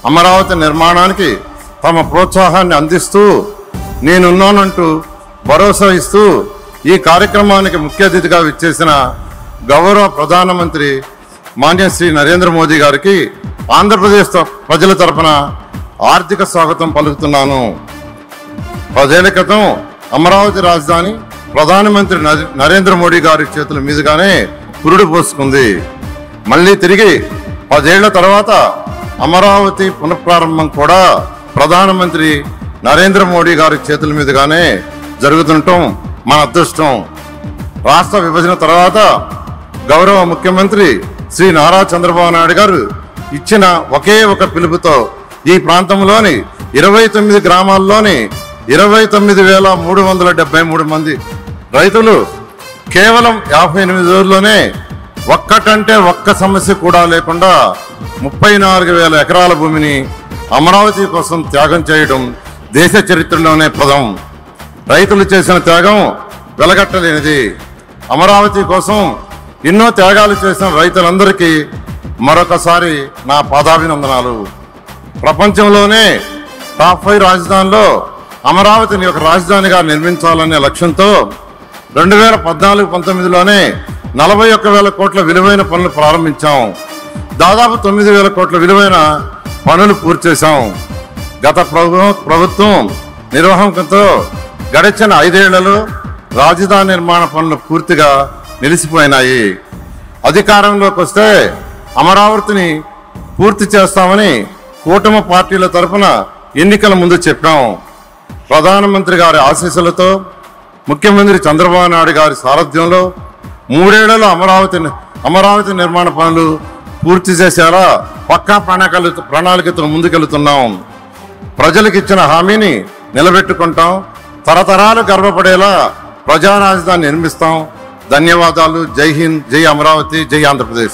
అమరావతి నిర్మాణానికి తమ ప్రోత్సాహాన్ని అందిస్తూ నేనున్నానంటూ భరోసా ఇస్తూ ఈ కార్యక్రమానికి ముఖ్య అతిథిగా విచ్చేసిన గౌరవ ప్రధానమంత్రి మాన్యశ్రీ నరేంద్ర మోదీ గారికి ఆంధ్రప్రదేశ్ ప్రజల తరపున ఆర్థిక స్వాగతం పలుకుతున్నాను. 10 ఏళ్ల క్రితం అమరావతి రాజధాని ప్రధానమంత్రి నరేంద్ర మోడీ గారి చేతుల మీదుగానే పురుడు పోసుకుంది. మళ్ళీ తిరిగి 10 ఏళ్ల తర్వాత అమరావతి పునఃప్రారంభం కూడా ప్రధానమంత్రి నరేంద్ర మోడీ గారి చేతుల మీదుగానే జరుగుతుండటం మన అదృష్టం. రాష్ట్ర విభజన తర్వాత గౌరవ ముఖ్యమంత్రి శ్రీ నారా చంద్రబాబు నాయుడు గారు ఇచ్చిన ఒకే ఒక పిలుపుతో ఈ ప్రాంతంలోని 29 గ్రామాల్లోని 29,373 మంది రైతులు కేవలం 58 రోజుల్లోనే ఒక్కటంటే ఒక్క సమస్య కూడా లేకుండా 34,000 ఎకరాల భూమిని అమరావతి కోసం త్యాగం చేయడం దేశ చరిత్రలోనే ప్రథం. రైతులు చేసిన త్యాగం వెలగట్టలేనిది. అమరావతి కోసం ఎన్నో త్యాగాలు చేసిన రైతులందరికీ మరొకసారి నా పాదాభినందనాలు. ప్రపంచంలోనే టాప్ 5 రాజధానిలో అమరావతిని ఒక రాజధానిగా నిర్మించాలనే లక్ష్యంతో 2014-19లోనే 41,000 కోట్ల విలువైన పనులు ప్రారంభించాం. దాదాపు 9,000 కోట్ల విలువైన పనులు పూర్తి చేశాం. గత ప్రభుత్వం నిర్వహణతో గడిచిన 5 ఏళ్లలో రాజధాని నిర్మాణ పనులు పూర్తిగా నిలిచిపోయినాయి. అధికారంలోకి వస్తే అమరావతిని పూర్తి చేస్తామని కూటమి పార్టీల తరఫున ఎన్నికల ముందు చెప్పాం. ప్రధానమంత్రి గారి ఆశీస్సులతో ముఖ్యమంత్రి చంద్రబాబు నాయుడు గారి సారథ్యంలో 3 ఏళ్లలో అమరావతి నిర్మాణ పనులు పూర్తి చేసేలా పక్కా ప్రణాళికతో ముందుకెళ్తున్నాం. ప్రజలకు ఇచ్చిన హామీని నిలబెట్టుకుంటాం. తరతరాలు గర్వపడేలా ప్రజా రాజధాని నిర్మిస్తాం. ధన్యవాదాలు. జై హింద్, జై అమరావతి, జై ఆంధ్రప్రదేశ్.